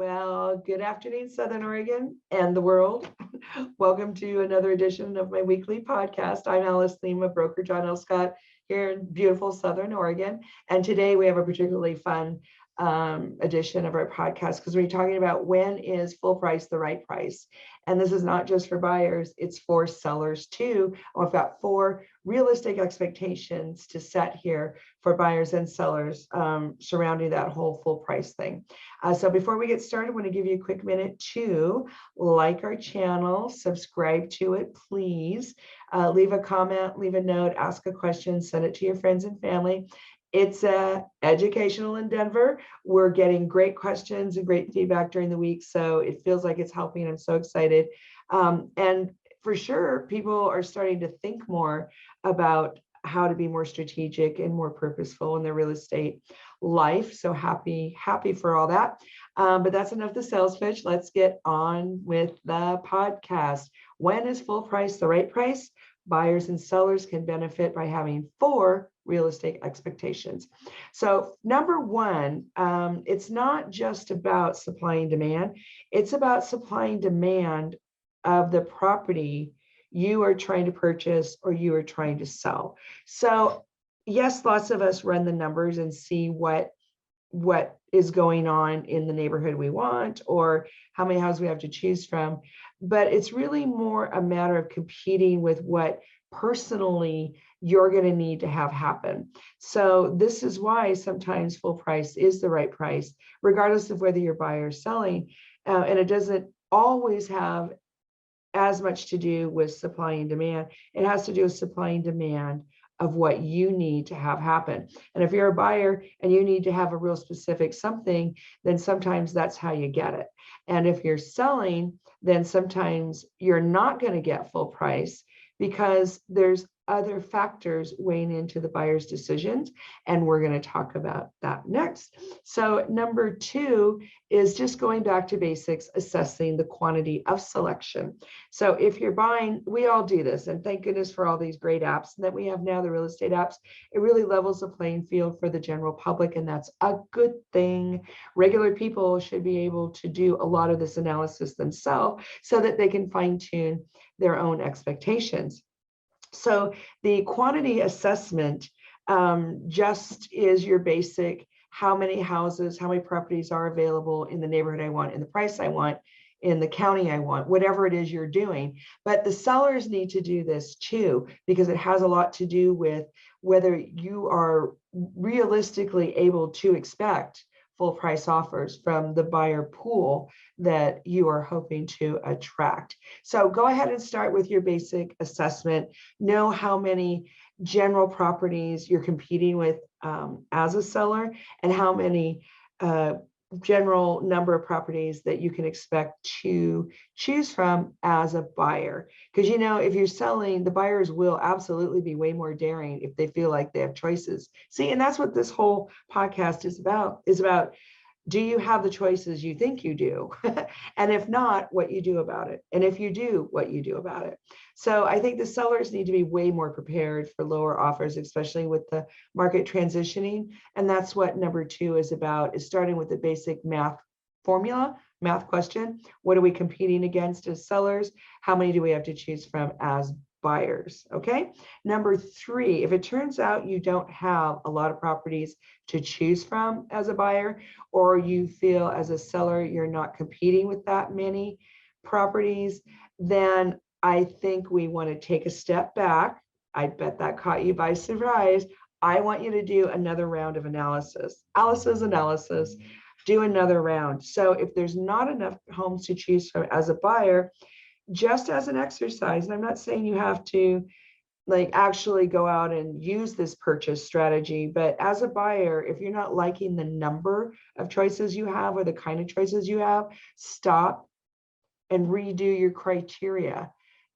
Well, good afternoon, Southern Oregon and the world. Welcome to another edition of my weekly podcast. I'm Lema, broker John L. Scott here in beautiful Southern Oregon. And today we have a particularly fun edition of our podcast because we're talking about when is full price the right price. And this is not just for buyers, it's for sellers too. We've got 4 realistic expectations to set here for buyers and sellers surrounding that whole full price thing. So before we get started, I want to give you a quick minute to like our channel, subscribe to it, please. Leave a comment, leave a note, ask a question, send it to your friends and family. It's educational in Denver. We're getting great questions and great feedback during the week, so it feels like it's helping. I'm so excited. And for sure, people are starting to think more about how to be more strategic and more purposeful in their real estate life. So happy for all that. But that's enough the sales pitch. Let's get on with the podcast. When is full price the right price? Buyers and sellers can benefit by having 4 real estate expectations. So number 1, it's not just about supply and demand. It's about supply and demand of the property you are trying to purchase or you are trying to sell. So yes, lots of us run the numbers and see what is going on in the neighborhood we want or how many houses we have to choose from. But it's really more a matter of competing with what personally you're going to need to have happen. So this is why sometimes full price is the right price, regardless of whether you're buying or selling. And it doesn't always have as much to do with supply and demand. It has to do with supply and demand of what you need to have happen. And if you're a buyer and you need to have a real specific something, then sometimes that's how you get it. And if you're selling, then sometimes you're not going to get full price because there's other factors weighing into the buyer's decisions. And we're going to talk about that next. So number 2 is just going back to basics, assessing the quantity of selection. So if you're buying, we all do this, and thank goodness for all these great apps that we have now, the real estate apps. It really levels the playing field for the general public, and that's a good thing. Regular people should be able to do a lot of this analysis themselves so that they can fine-tune their own expectations. So the quantity assessment just is your basic, how many houses, how many properties are available in the neighborhood I want, in the price I want, in the county I want, whatever it is you're doing. But the sellers need to do this too, because it has a lot to do with whether you are realistically able to expect full price offers from the buyer pool that you are hoping to attract. So go ahead and start with your basic assessment. Know how many general properties you're competing with as a seller and how many general number of properties that you can expect to choose from as a buyer. Because, you know, if you're selling, the buyers will absolutely be way more daring if they feel like they have choices. See, and that's what this whole podcast is about do you have the choices you think you do? And if not, what you do about it. And if you do, what you do about it. So I think the sellers need to be way more prepared for lower offers, especially with the market transitioning. And that's what number 2 is about, is starting with the basic math formula, math question. What are we competing against as sellers? How many do we have to choose from as buyers? Okay. Number 3, if it turns out you don't have a lot of properties to choose from as a buyer, or you feel as a seller you're not competing with that many properties, then I think we want to take a step back. I bet that caught you by surprise. I want you to do another round of analysis. Do another round. So if there's not enough homes to choose from as a buyer, just as an exercise, and I'm not saying you have to like actually go out and use this purchase strategy, but as a buyer, if you're not liking the number of choices you have or the kind of choices you have, stop and redo your criteria.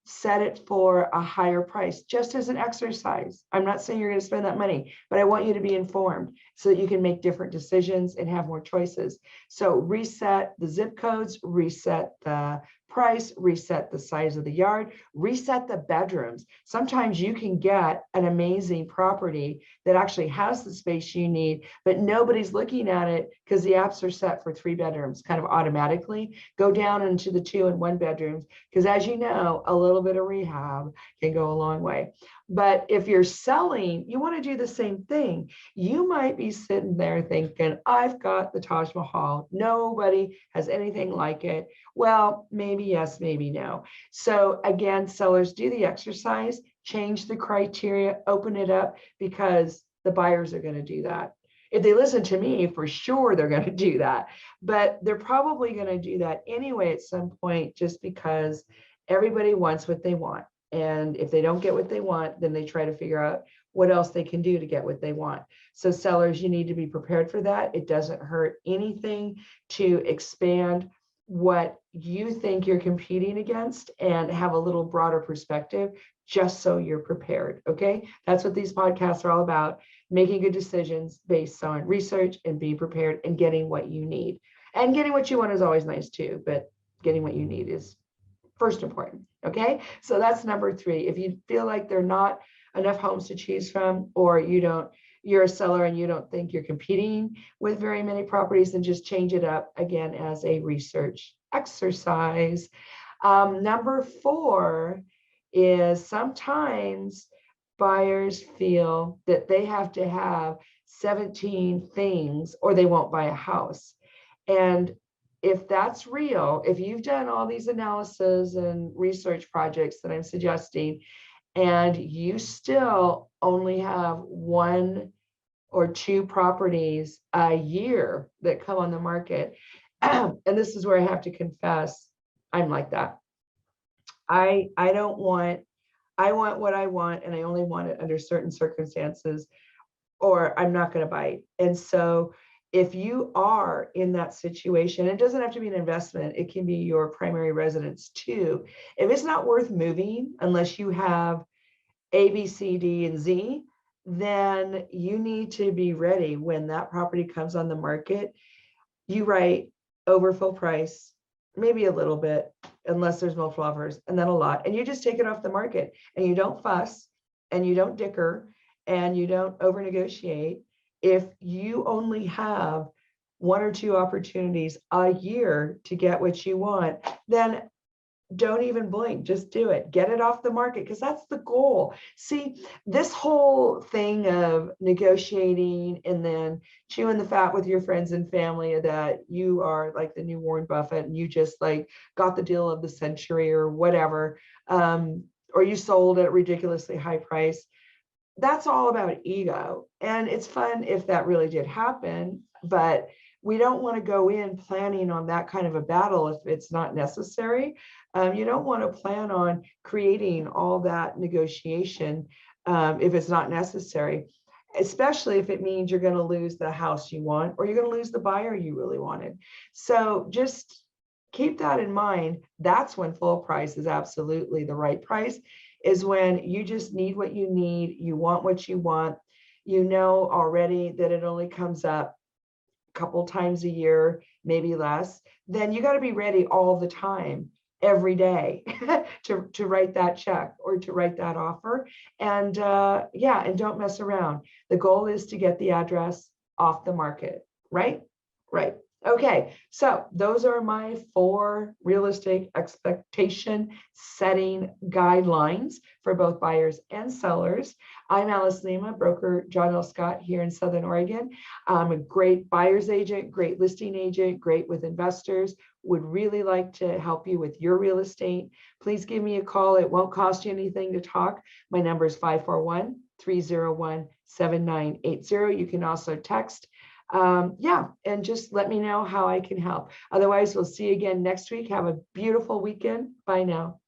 Set it for a higher price, just as an exercise. I'm not saying you're going to spend that money, but I want you to be informed so that you can make different decisions and have more choices. So reset the zip codes, reset the price, reset the size of the yard, reset the bedrooms. Sometimes you can get an amazing property that actually has the space you need, but nobody's looking at it because the apps are set for 3 bedrooms kind of automatically. Go down into the 2 and 1 bedrooms, because as you know, a little bit of rehab can go a long way. But if you're selling, you want to do the same thing. You might be sitting there thinking, I've got the Taj Mahal. Nobody has anything like it. Well, maybe yes, maybe no. So again, sellers, do the exercise, change the criteria, open it up, because the buyers are going to do that. If they listen to me, for sure, they're going to do that. But they're probably going to do that anyway at some point, just because everybody wants what they want. And if they don't get what they want, then they try to figure out what else they can do to get what they want. So sellers, you need to be prepared for that. It doesn't hurt anything to expand what you think you're competing against and have a little broader perspective, just so you're prepared. Okay. That's what these podcasts are all about, making good decisions based on research and be prepared and getting what you need. And getting what you want is always nice too, but getting what you need is first important. Okay. So that's number 3. If you feel like there are not enough homes to choose from, or you're a seller and you don't think you're competing with very many properties, then just change it up again as a research exercise. Number 4 is sometimes buyers feel that they have to have 17 things or they won't buy a house. And if that's real, if you've done all these analysis and research projects that I'm suggesting, and you still only have 1 or 2 properties a year that come on the market, and this is where I have to confess, I'm like that. I want what I want, and I only want it under certain circumstances, or I'm not going to buy. And so if you are in that situation, it doesn't have to be an investment. It can be your primary residence too. If it's not worth moving unless you have A, B, C, D, and Z, then you need to be ready when that property comes on the market. You write over full price, maybe a little bit, unless there's multiple offers, and then a lot. And you just take it off the market, and you don't fuss, and you don't dicker, and you don't over negotiate. If you only have 1 or 2 opportunities a year to get what you want, then don't even blink, just do it. Get it off the market, because that's the goal. See, this whole thing of negotiating and then chewing the fat with your friends and family that you are like the new Warren Buffett and you just like got the deal of the century or whatever, or you sold at a ridiculously high price. That's all about ego. And it's fun if that really did happen, but we don't want to go in planning on that kind of a battle if it's not necessary. You don't want to plan on creating all that negotiation if it's not necessary, especially if it means you're going to lose the house you want, or you're going to lose the buyer you really wanted. So just keep that in mind. That's when full price is absolutely the right price, is when you just need what you need, you want what you want, you know already that it only comes up a couple times a year, maybe less. Then you got to be ready all the time, every day to write that check or to write that offer. And and don't mess around. The goal is to get the address off the market, right? Right. Okay, so those are my 4 realistic expectation setting guidelines for both buyers and sellers. I'm Alice Lema, broker John L. Scott here in Southern Oregon. I'm a great buyer's agent, great listing agent, great with investors. Would really like to help you with your real estate. Please give me a call. It won't cost you anything to talk. My number is 541-301-7980. You can also text. And just let me know how I can help. Otherwise, we'll see you again next week. Have a beautiful weekend. Bye now.